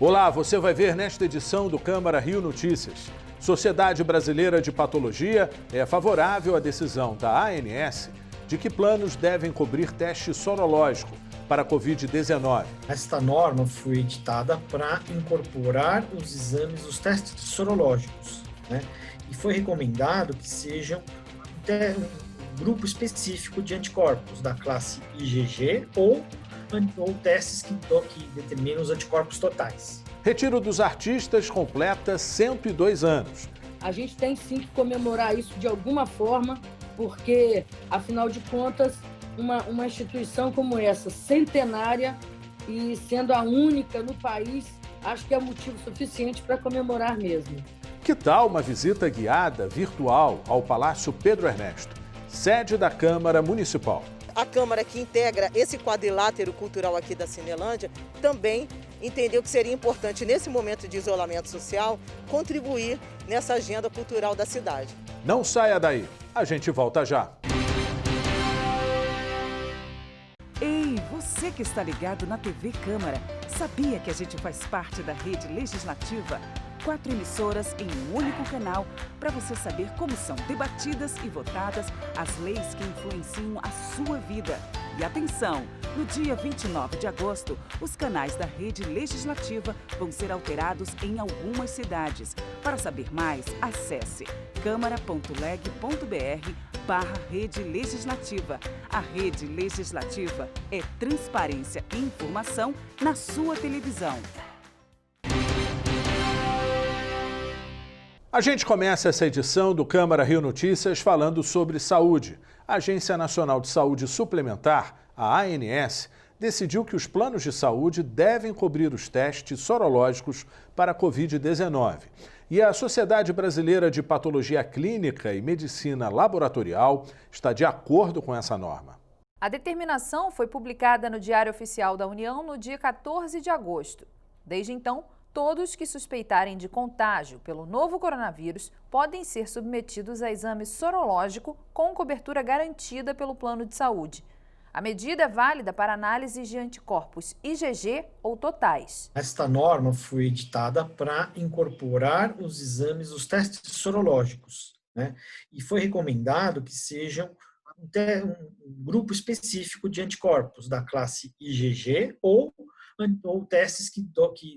Olá, você vai ver nesta edição do Câmara Rio Notícias. Sociedade Brasileira de Patologia é favorável à decisão da ANS de que planos devem cobrir teste sorológico para a Covid-19. Esta norma foi editada para incorporar os exames, os testes sorológicos, E foi recomendado que sejam um grupo específico de anticorpos da classe IgG ou testes que determinam os anticorpos totais. Retiro dos Artistas completa 102 anos. A gente tem sim que comemorar isso de alguma forma, porque, afinal de contas, uma instituição como essa, centenária e sendo a única no país, acho que é motivo suficiente para comemorar mesmo. Que tal uma visita guiada virtual ao Palácio Pedro Ernesto, sede da Câmara Municipal? A Câmara, que integra esse quadrilátero cultural aqui da Cinelândia, também entendeu que seria importante, nesse momento de isolamento social, contribuir nessa agenda cultural da cidade. Não saia daí, a gente volta já. Ei, você que está ligado na TV Câmara, sabia que a gente faz parte da rede legislativa? 4 emissoras em um único canal para você saber como são debatidas e votadas as leis que influenciam a sua vida. E atenção, no dia 29 de agosto, os canais da rede legislativa vão ser alterados em algumas cidades. Para saber mais, acesse câmara.leg.br/rede legislativa. A rede legislativa é transparência e informação na sua televisão. A gente começa essa edição do Câmara Rio Notícias falando sobre saúde. A Agência Nacional de Saúde Suplementar, a ANS, decidiu que os planos de saúde devem cobrir os testes sorológicos para a Covid-19. E a Sociedade Brasileira de Patologia Clínica e Medicina Laboratorial está de acordo com essa norma. A determinação foi publicada no Diário Oficial da União no dia 14 de agosto. Desde então, todos que suspeitarem de contágio pelo novo coronavírus podem ser submetidos a exame sorológico com cobertura garantida pelo plano de saúde. A medida é válida para análises de anticorpos IgG ou totais. Esta norma foi editada para incorporar os exames, os testes sorológicos, E foi recomendado que sejam um grupo específico de anticorpos da classe IgG ou testes que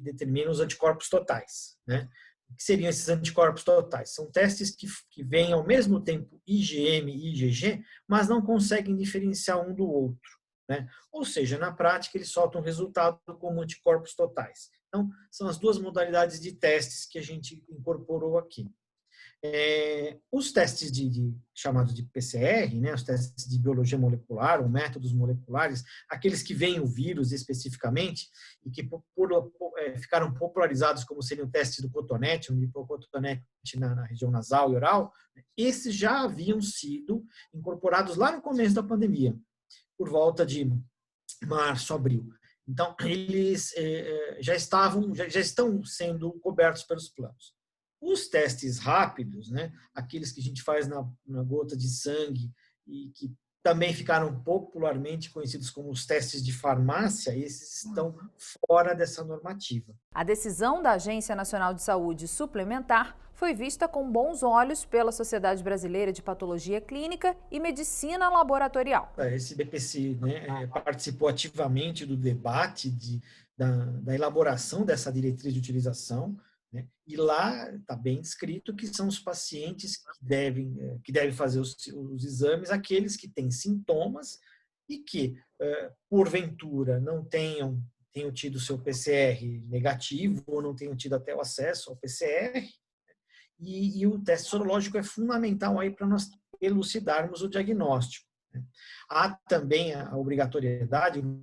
determinam os anticorpos totais, O que seriam esses anticorpos totais? São testes que veem ao mesmo tempo IgM e IgG, mas não conseguem diferenciar um do outro, Ou seja, na prática, eles soltam resultado como anticorpos totais. Então, são as duas modalidades de testes que a gente incorporou aqui. Os testes chamados de PCR, os testes de biologia molecular, ou métodos moleculares, aqueles que veem o vírus especificamente e que ficaram popularizados como seriam testes do cotonete, o cotonete na região nasal e oral, esses já haviam sido incorporados lá no começo da pandemia, por volta de março, abril. Então, eles já estão sendo cobertos pelos planos. Os testes rápidos, aqueles que a gente faz na gota de sangue e que também ficaram popularmente conhecidos como os testes de farmácia, esses estão fora dessa normativa. A decisão da Agência Nacional de Saúde Suplementar foi vista com bons olhos pela Sociedade Brasileira de Patologia Clínica e Medicina Laboratorial. Esse BPC participou ativamente do debate da elaboração dessa diretriz de utilização, e lá está bem descrito que são os pacientes que devem fazer os exames, aqueles que têm sintomas e que, porventura, não tenham tido seu PCR negativo ou não tenham tido até o acesso ao PCR. E o teste sorológico é fundamental aí para nós elucidarmos o diagnóstico. Há também a obrigatoriedade, uma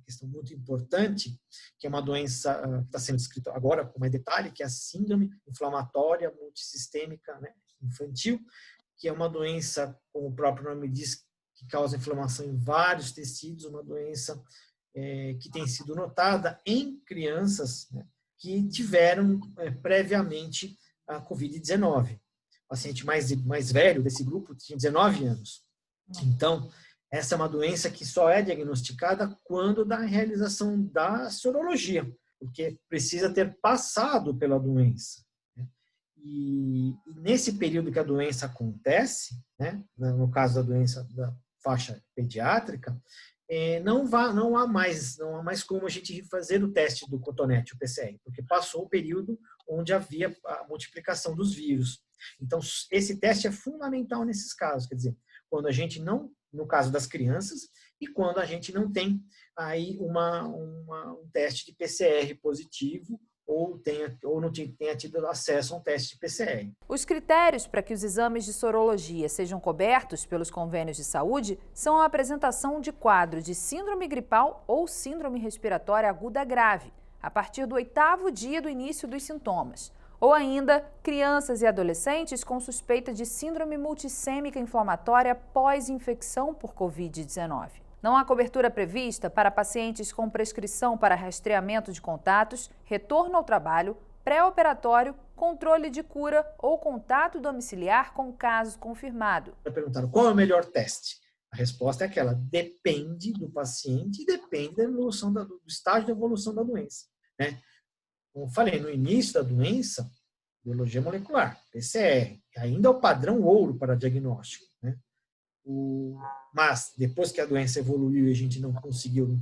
questão muito importante, que é uma doença que está sendo descrita agora com mais detalhe, que é a síndrome inflamatória multissistêmica infantil, que é uma doença, como o próprio nome diz, que causa inflamação em vários tecidos, uma doença que tem sido notada em crianças que tiveram previamente a Covid-19. O paciente mais velho desse grupo tinha 19 anos. Então, essa é uma doença que só é diagnosticada quando da realização da sorologia. porque precisa ter passado pela doença. E nesse período que a doença acontece, né, no caso da doença da faixa pediátrica, não há mais como a gente fazer o teste do cotonete, o PCR, porque passou o período onde havia a multiplicação dos vírus. Então, esse teste é fundamental nesses casos, quer dizer, quando a gente não, no caso das crianças, e quando a gente não tem aí um teste de PCR positivo, ou não tenha tido acesso a um teste de PCR. Os critérios para que os exames de sorologia sejam cobertos pelos convênios de saúde são a apresentação de quadro de síndrome gripal ou síndrome respiratória aguda grave, a partir do 8º dia do início dos sintomas, ou ainda crianças e adolescentes com suspeita de síndrome multissêmica inflamatória pós-infecção por Covid-19. Não há cobertura prevista para pacientes com prescrição para rastreamento de contatos, retorno ao trabalho, pré-operatório, controle de cura ou contato domiciliar com caso confirmado. Perguntaram qual é o melhor teste? A resposta é aquela: depende do paciente e depende da evolução do estágio de evolução da doença, né? Como eu falei, no início da doença, biologia molecular, PCR, ainda é o padrão ouro para diagnóstico, né? Mas, depois que a doença evoluiu e a gente não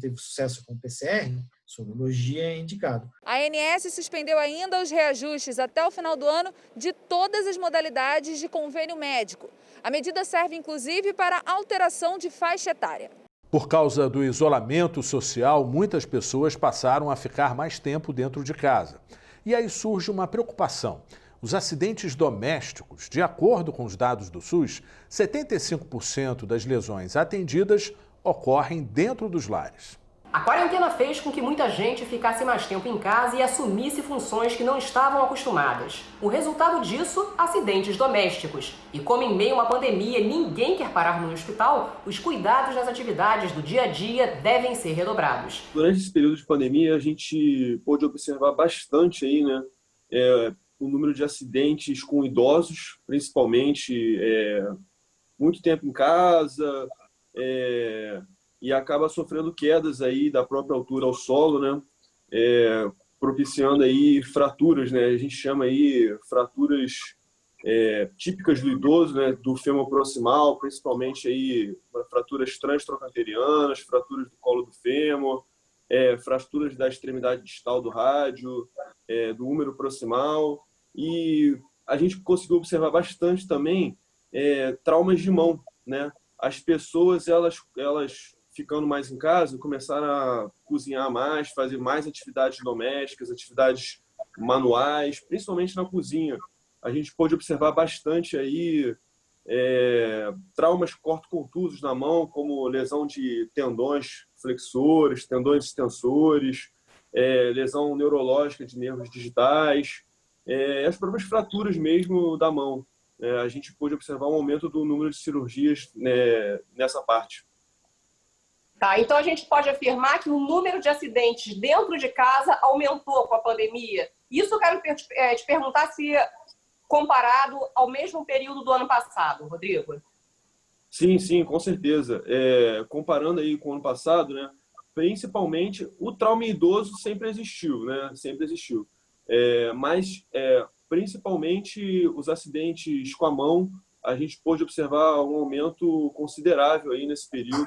teve sucesso com o PCR, sorologia é indicado. A ANS suspendeu ainda os reajustes até o final do ano de todas as modalidades de convênio médico. A medida serve, inclusive, para alteração de faixa etária. Por causa do isolamento social, muitas pessoas passaram a ficar mais tempo dentro de casa. E aí surge uma preocupação. Os acidentes domésticos, de acordo com os dados do SUS, 75% das lesões atendidas ocorrem dentro dos lares. A quarentena fez com que muita gente ficasse mais tempo em casa e assumisse funções que não estavam acostumadas. O resultado disso, acidentes domésticos. E como em meio a uma pandemia ninguém quer parar no hospital, os cuidados nas atividades do dia a dia devem ser redobrados. Durante esse período de pandemia, a gente pôde observar bastante aí, né, o número de acidentes com idosos, principalmente, muito tempo em casa, e acaba sofrendo quedas aí da própria altura ao solo, né? Propiciando aí fraturas, né? A gente chama aí fraturas típicas do idoso, né? Do fêmur proximal, principalmente aí fraturas transtrocanterianas, fraturas do colo do fêmur, fraturas da extremidade distal do rádio, do húmero proximal, e a gente conseguiu observar bastante também traumas de mão, né? As pessoas, elas ficando mais em casa, começaram a cozinhar mais, fazer mais atividades domésticas, atividades manuais, principalmente na cozinha. A gente pôde observar bastante aí traumas cortocontusos na mão, como lesão de tendões flexores, tendões extensores, lesão neurológica de nervos digitais, as próprias fraturas mesmo da mão. A gente pôde observar um aumento do número de cirurgias nessa parte. Tá, então a gente pode afirmar que o número de acidentes dentro de casa aumentou com a pandemia. Isso eu quero te perguntar se comparado ao mesmo período do ano passado, Rodrigo. Sim, com certeza. Comparando aí com o ano passado, né, principalmente o trauma idoso sempre existiu, né? Sempre existiu. Mas principalmente os acidentes com a mão, a gente pôde observar um aumento considerável aí nesse período.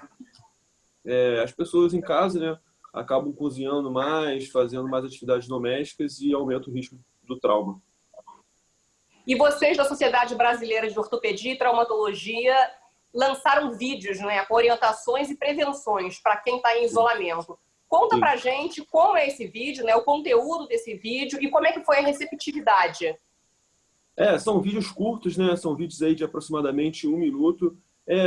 As pessoas em casa, né, acabam cozinhando mais, fazendo mais atividades domésticas e aumenta o risco do trauma. E vocês da Sociedade Brasileira de Ortopedia e Traumatologia lançaram vídeos, né, orientações e prevenções para quem está em isolamento. Conta pra gente como é esse vídeo, né, o conteúdo desse vídeo e como é que foi a receptividade. São vídeos curtos, né, são vídeos aí de aproximadamente 1 minuto,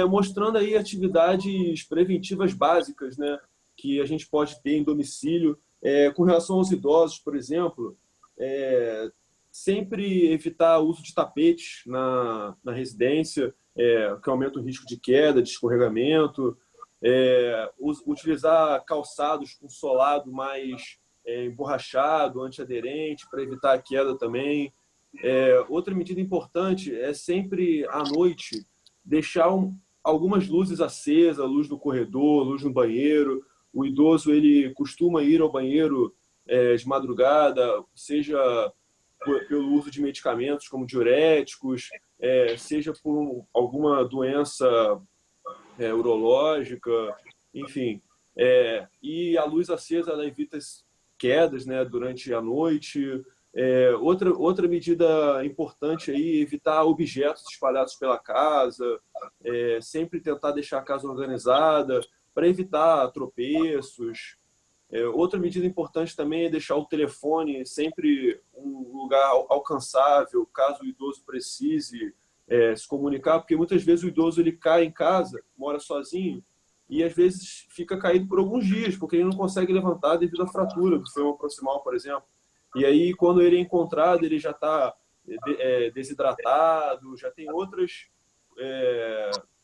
mostrando aí atividades preventivas básicas, né, que a gente pode ter em domicílio. Com relação aos idosos, por exemplo, sempre evitar o uso de tapetes na residência, que aumenta o risco de queda, de escorregamento, utilizar calçados com solado mais emborrachado, antiaderente, para evitar a queda também. Outra medida importante é sempre, à noite, deixar algumas luzes acesas, luz no corredor, luz no banheiro. O idoso ele costuma ir ao banheiro de madrugada, seja pelo uso de medicamentos como diuréticos, seja por alguma doença urológica, enfim. E a luz acesa ela evita quedas, né, durante a noite. Outra medida importante aí é evitar objetos espalhados pela casa, sempre tentar deixar a casa organizada para evitar tropeços. Outra medida importante também é deixar o telefone sempre um lugar alcançável, caso o idoso precise se comunicar, porque muitas vezes o idoso ele cai em casa, mora sozinho, e às vezes fica caído por alguns dias, porque ele não consegue levantar devido à fratura do fêmur proximal, por exemplo. E aí, quando ele é encontrado, ele já está desidratado, já tem outros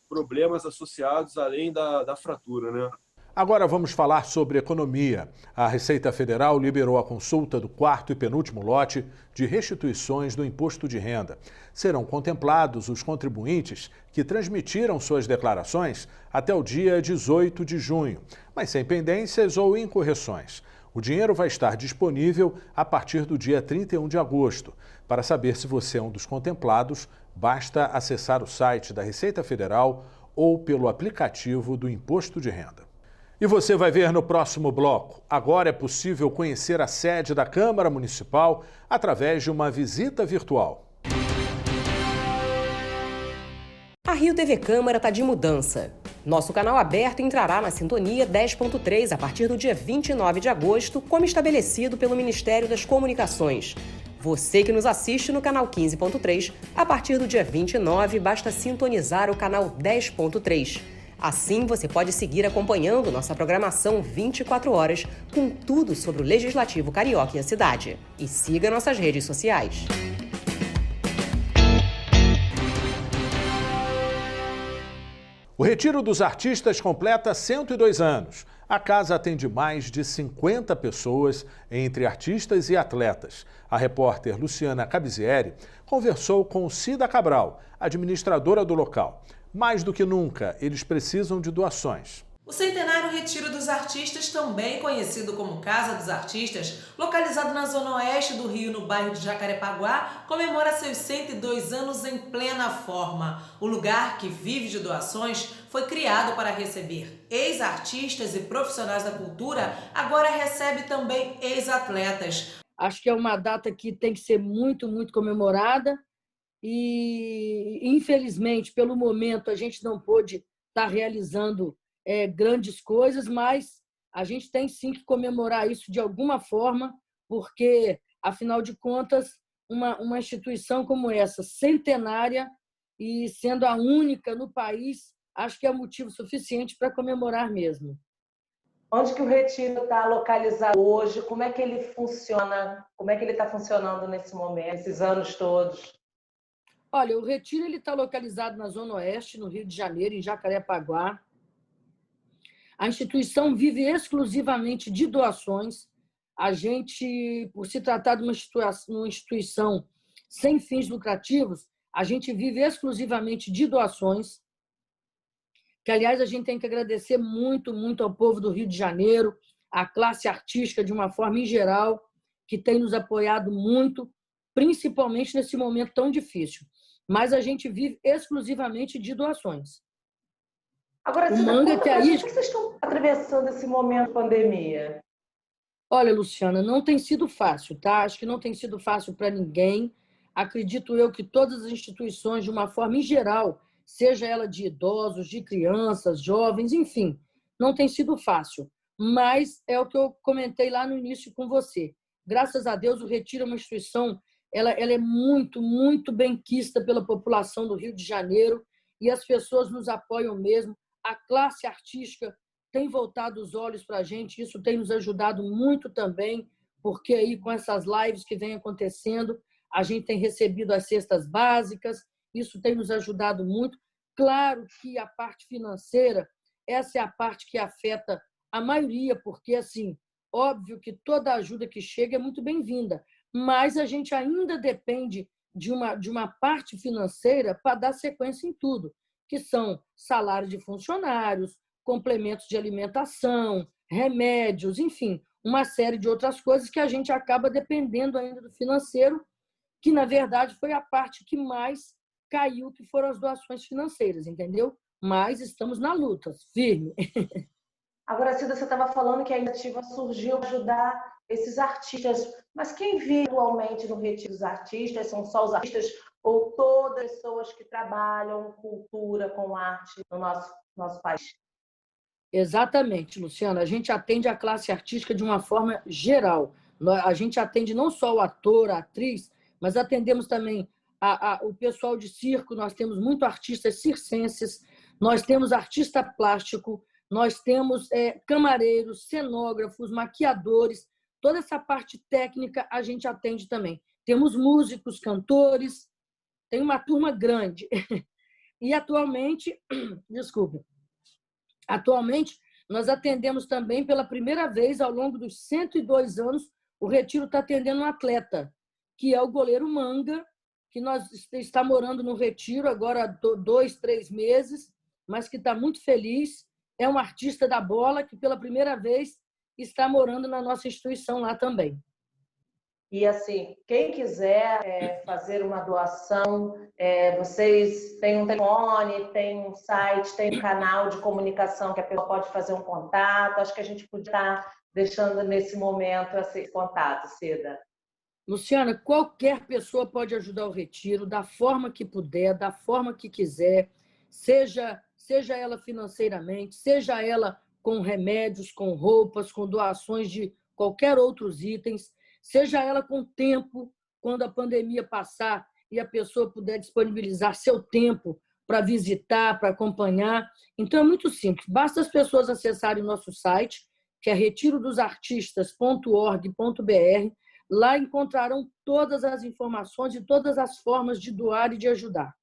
problemas associados além da fratura, né? Agora vamos falar sobre economia. A Receita Federal liberou a consulta do quarto e penúltimo lote de restituições do imposto de renda. Serão contemplados os contribuintes que transmitiram suas declarações até o dia 18 de junho, mas sem pendências ou incorreções. O dinheiro vai estar disponível a partir do dia 31 de agosto. Para saber se você é um dos contemplados, basta acessar o site da Receita Federal ou pelo aplicativo do Imposto de Renda. E você vai ver no próximo bloco. Agora é possível conhecer a sede da Câmara Municipal através de uma visita virtual. A Rio TV Câmara está de mudança. Nosso canal aberto entrará na sintonia 10.3 a partir do dia 29 de agosto, como estabelecido pelo Ministério das Comunicações. Você que nos assiste no canal 15.3, a partir do dia 29, basta sintonizar o canal 10.3. Assim, você pode seguir acompanhando nossa programação 24 horas com tudo sobre o Legislativo Carioca e a cidade. E siga nossas redes sociais. O Retiro dos Artistas completa 102 anos. A casa atende mais de 50 pessoas, entre artistas e atletas. A repórter Luciana Cabizieri conversou com Cida Cabral, administradora do local. Mais do que nunca, eles precisam de doações. O centenário Retiro dos Artistas, também conhecido como Casa dos Artistas, localizado na zona oeste do Rio, no bairro de Jacarepaguá, comemora seus 102 anos em plena forma. O lugar, que vive de doações, foi criado para receber ex-artistas e profissionais da cultura, agora recebe também ex-atletas. Acho que é uma data que tem que ser muito, muito comemorada. E, infelizmente, pelo momento, a gente não pôde estar realizando grandes coisas, mas a gente tem sim que comemorar isso de alguma forma, porque, afinal de contas, uma instituição como essa, centenária, e sendo a única no país, acho que é motivo suficiente para comemorar mesmo. Onde que o Retiro está localizado hoje? Como é que ele funciona? Como é que ele está funcionando nesse momento, esses anos todos? Olha, o Retiro está localizado na Zona Oeste, no Rio de Janeiro, em Jacarepaguá. A instituição vive exclusivamente de doações. A gente, por se tratar de uma instituição sem fins lucrativos, a gente vive exclusivamente de doações. Que, aliás, a gente tem que agradecer muito, muito ao povo do Rio de Janeiro, à classe artística de uma forma em geral, que tem nos apoiado muito, principalmente nesse momento tão difícil. Mas a gente vive exclusivamente de doações. Agora, como é que vocês estão atravessando esse momento de pandemia? Olha, Luciana, não tem sido fácil, tá? Acho que não tem sido fácil para ninguém. Acredito eu que todas as instituições, de uma forma em geral, seja ela de idosos, de crianças, jovens, enfim, não tem sido fácil. Mas é o que eu comentei lá no início com você. Graças a Deus, o Retiro é uma instituição, ela é muito, muito benquista pela população do Rio de Janeiro e as pessoas nos apoiam mesmo. A classe artística tem voltado os olhos para a gente, isso tem nos ajudado muito também, porque aí com essas lives que vem acontecendo, a gente tem recebido as cestas básicas, isso tem nos ajudado muito. Claro que a parte financeira, essa é a parte que afeta a maioria, porque, assim, óbvio que toda ajuda que chega é muito bem-vinda, mas a gente ainda depende de uma parte financeira para dar sequência em tudo, que são salários de funcionários, complementos de alimentação, remédios, enfim, uma série de outras coisas que a gente acaba dependendo ainda do financeiro, que, na verdade, foi a parte que mais caiu, que foram as doações financeiras, entendeu? Mas estamos na luta, firme. Agora, Cida, você estava falando que a iniciativa surgiu para ajudar esses artistas, mas quem vive atualmente no Retiro dos Artistas são só os artistas ou todas as pessoas que trabalham cultura, com arte no nosso país? Exatamente, Luciana. A gente atende a classe artística de uma forma geral. A gente atende não só o ator, a atriz, mas atendemos também o pessoal de circo. Nós temos muito artistas circenses, nós temos artista plástico, nós temos camareiros, cenógrafos, maquiadores, toda essa parte técnica a gente atende também. Temos músicos, cantores, tem uma turma grande. E atualmente, nós atendemos também pela primeira vez ao longo dos 102 anos, o Retiro está atendendo um atleta, que é o goleiro Manga, que está morando no Retiro agora há 2, 3 meses, mas que está muito feliz. É um artista da bola que, pela primeira vez, está morando na nossa instituição lá também. E, assim, quem quiser fazer uma doação, vocês têm um telefone, tem um site, tem um canal de comunicação que a pessoa pode fazer um contato. Acho que a gente podia estar deixando, nesse momento, esse contato, Cida. Luciana, qualquer pessoa pode ajudar o Retiro da forma que puder, da forma que quiser, seja ela financeiramente, seja ela com remédios, com roupas, com doações de qualquer outros itens, seja ela com tempo, quando a pandemia passar e a pessoa puder disponibilizar seu tempo para visitar, para acompanhar. Então, é muito simples. Basta as pessoas acessarem o nosso site, que é retirodosartistas.org.br. Lá encontrarão todas as informações e todas as formas de doar e de ajudar.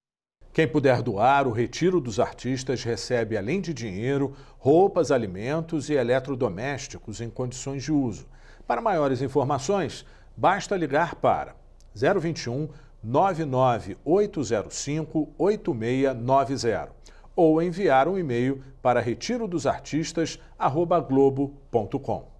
Quem puder doar, o Retiro dos Artistas recebe, além de dinheiro, roupas, alimentos e eletrodomésticos em condições de uso. Para maiores informações, basta ligar para 021 99805 8690 ou enviar um e-mail para retirodosartistas@globo.com.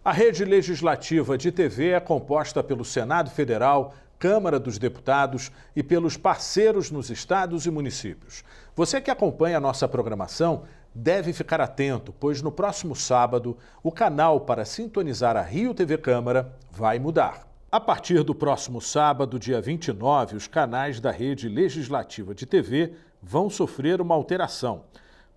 A rede legislativa de TV é composta pelo Senado Federal, Câmara dos Deputados e pelos parceiros nos estados e municípios. Você que acompanha a nossa programação deve ficar atento, pois no próximo sábado o canal para sintonizar a Rio TV Câmara vai mudar. A partir do próximo sábado, dia 29, os canais da rede legislativa de TV vão sofrer uma alteração.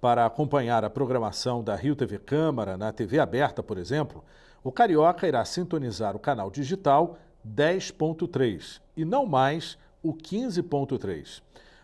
Para acompanhar a programação da Rio TV Câmara na TV aberta, por exemplo, o Carioca irá sintonizar o canal digital 10.3 e não mais o 15.3.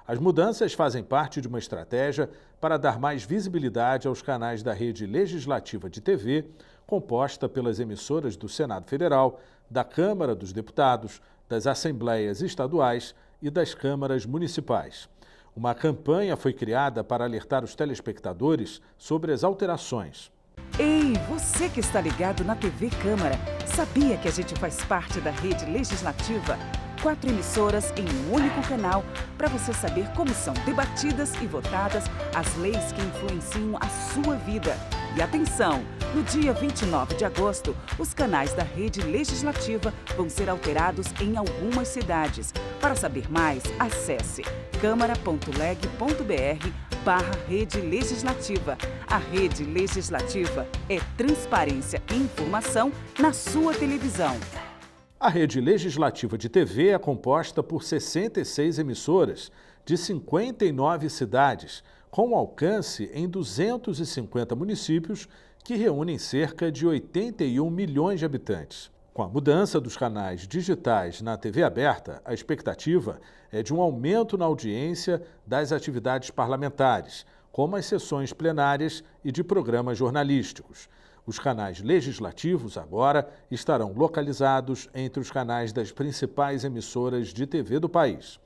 As mudanças fazem parte de uma estratégia para dar mais visibilidade aos canais da rede legislativa de TV, composta pelas emissoras do Senado Federal, da Câmara dos Deputados, das Assembleias Estaduais e das Câmaras Municipais. Uma campanha foi criada para alertar os telespectadores sobre as alterações. Ei, você que está ligado na TV Câmara, sabia que a gente faz parte da rede legislativa? 4 emissoras em um único canal para você saber como são debatidas e votadas as leis que influenciam a sua vida. E atenção, no dia 29 de agosto, os canais da rede legislativa vão ser alterados em algumas cidades. Para saber mais, acesse câmara.leg.br/rede legislativa. A rede legislativa é transparência e informação na sua televisão. A rede legislativa de TV é composta por 66 emissoras de 59 cidades, com alcance em 250 municípios que reúnem cerca de 81 milhões de habitantes. Com a mudança dos canais digitais na TV aberta, a expectativa é de um aumento na audiência das atividades parlamentares, como as sessões plenárias e de programas jornalísticos. Os canais legislativos agora estarão localizados entre os canais das principais emissoras de TV do país.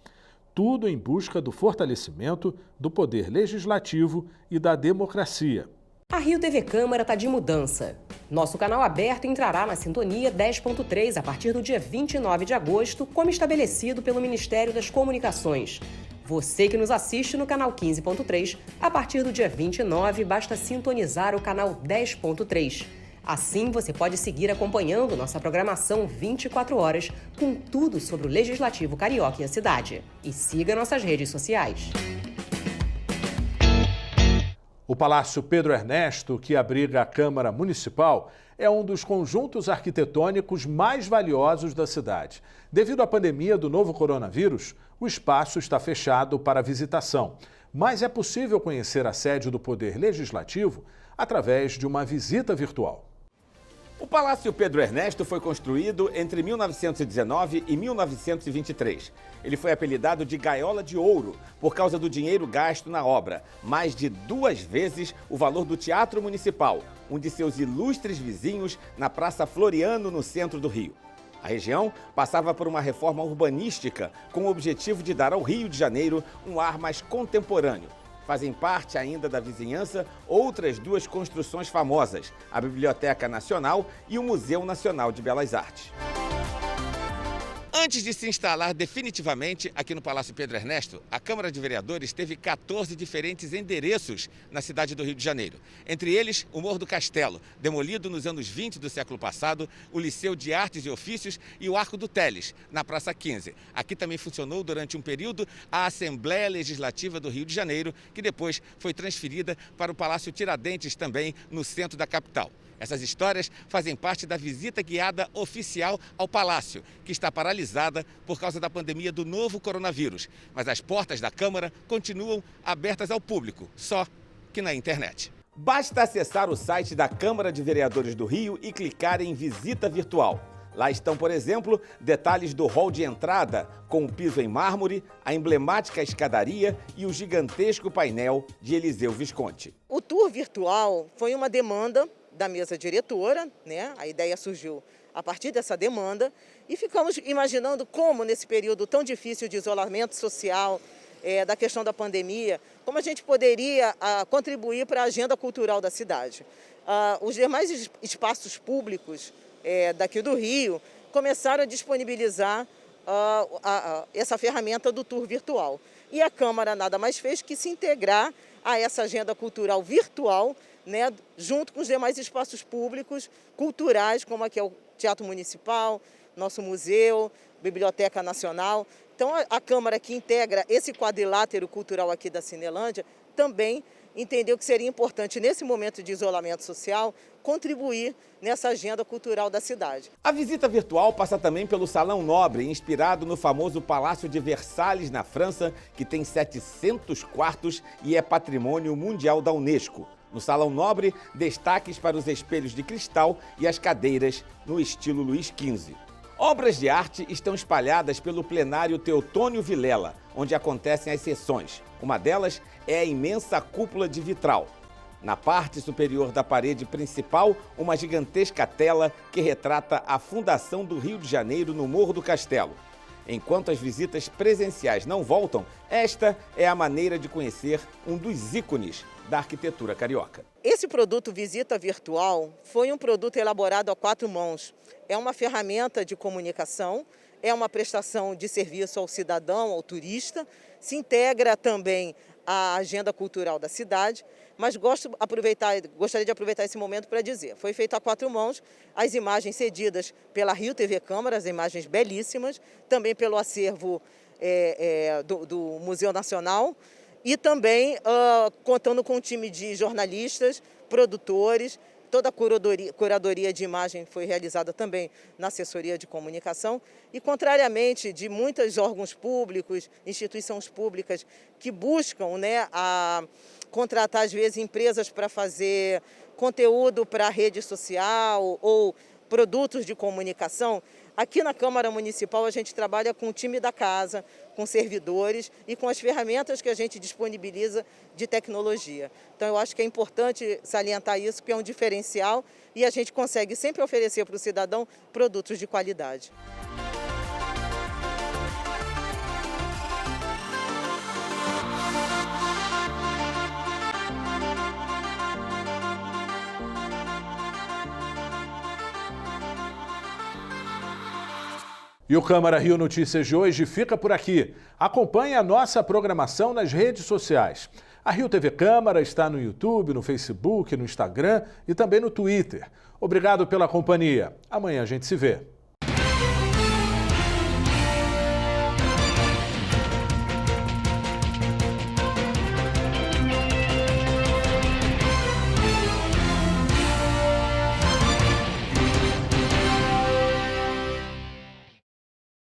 Tudo em busca do fortalecimento do poder legislativo e da democracia. A Rio TV Câmara está de mudança. Nosso canal aberto entrará na sintonia 10.3 a partir do dia 29 de agosto, como estabelecido pelo Ministério das Comunicações. Você que nos assiste no canal 15.3, a partir do dia 29, basta sintonizar o canal 10.3. Assim, você pode seguir acompanhando nossa programação 24 horas com tudo sobre o Legislativo Carioca e a cidade. E siga nossas redes sociais. O Palácio Pedro Ernesto, que abriga a Câmara Municipal, é um dos conjuntos arquitetônicos mais valiosos da cidade. Devido à pandemia do novo coronavírus, o espaço está fechado para visitação. Mas é possível conhecer a sede do Poder Legislativo através de uma visita virtual. O Palácio Pedro Ernesto foi construído entre 1919 e 1923. Ele foi apelidado de Gaiola de Ouro por causa do dinheiro gasto na obra, mais de 2 vezes o valor do Teatro Municipal, um de seus ilustres vizinhos na Praça Floriano, no centro do Rio. A região passava por uma reforma urbanística com o objetivo de dar ao Rio de Janeiro um ar mais contemporâneo. Fazem parte ainda da vizinhança outras 2 construções famosas, a Biblioteca Nacional e o Museu Nacional de Belas Artes. Antes de se instalar definitivamente aqui no Palácio Pedro Ernesto, a Câmara de Vereadores teve 14 diferentes endereços na cidade do Rio de Janeiro. Entre eles, o Morro do Castelo, demolido nos anos 20 do século passado, o Liceu de Artes e Ofícios e o Arco do Teles, na Praça 15. Aqui também funcionou durante um período a Assembleia Legislativa do Rio de Janeiro, que depois foi transferida para o Palácio Tiradentes, também no centro da capital. Essas histórias fazem parte da visita guiada oficial ao Palácio, que está paralisada por causa da pandemia do novo coronavírus. Mas as portas da Câmara continuam abertas ao público, só que na internet. Basta acessar o site da Câmara de Vereadores do Rio e clicar em Visita Virtual. Lá estão, por exemplo, detalhes do hall de entrada, com o piso em mármore, a emblemática escadaria e o gigantesco painel de Eliseu Visconti. O tour virtual foi uma demanda da mesa diretora, né? A ideia surgiu a partir dessa demanda e ficamos imaginando como nesse período tão difícil de isolamento social, da questão da pandemia, como a gente poderia contribuir para a agenda cultural da cidade. Os demais espaços públicos daqui do Rio começaram a disponibilizar essa ferramenta do tour virtual. E a Câmara nada mais fez que se integrar a essa agenda cultural virtual, né, junto com os demais espaços públicos, culturais, como aqui é o Teatro Municipal, nosso museu, Biblioteca Nacional. Então, a Câmara que integra esse quadrilátero cultural aqui da Cinelândia também entendeu que seria importante, nesse momento de isolamento social, contribuir nessa agenda cultural da cidade. A visita virtual passa também pelo Salão Nobre, inspirado no famoso Palácio de Versalhes, na França, que tem 700 quartos e é patrimônio mundial da Unesco. No Salão Nobre, destaques para os espelhos de cristal e as cadeiras no estilo Luís XV. Obras de arte estão espalhadas pelo plenário Teotônio Vilela, onde acontecem as sessões. Uma delas é a imensa cúpula de vitral. Na parte superior da parede principal, uma gigantesca tela que retrata a fundação do Rio de Janeiro no Morro do Castelo. Enquanto as visitas presenciais não voltam, esta é a maneira de conhecer um dos ícones da arquitetura carioca. Esse produto Visita Virtual foi um produto elaborado a 4 mãos. É uma ferramenta de comunicação, é uma prestação de serviço ao cidadão, ao turista, se integra também à agenda cultural da cidade, mas gostaria de aproveitar esse momento para dizer, foi feito a 4 mãos, as imagens cedidas pela Rio TV Câmara, as imagens belíssimas, também pelo acervo do Museu Nacional, e também contando com um time de jornalistas, produtores. Toda a curadoria de imagem foi realizada também na assessoria de comunicação. E, contrariamente de muitos órgãos públicos, instituições públicas que buscam, né, contratar, às vezes, empresas para fazer conteúdo para a rede social ou produtos de comunicação, aqui na Câmara Municipal a gente trabalha com o time da casa, com servidores e com as ferramentas que a gente disponibiliza de tecnologia. Então eu acho que é importante salientar isso, porque é um diferencial e a gente consegue sempre oferecer para o cidadão produtos de qualidade. E o Câmara Rio Notícias de hoje fica por aqui. Acompanhe a nossa programação nas redes sociais. A Rio TV Câmara está no YouTube, no Facebook, no Instagram e também no Twitter. Obrigado pela companhia. Amanhã a gente se vê.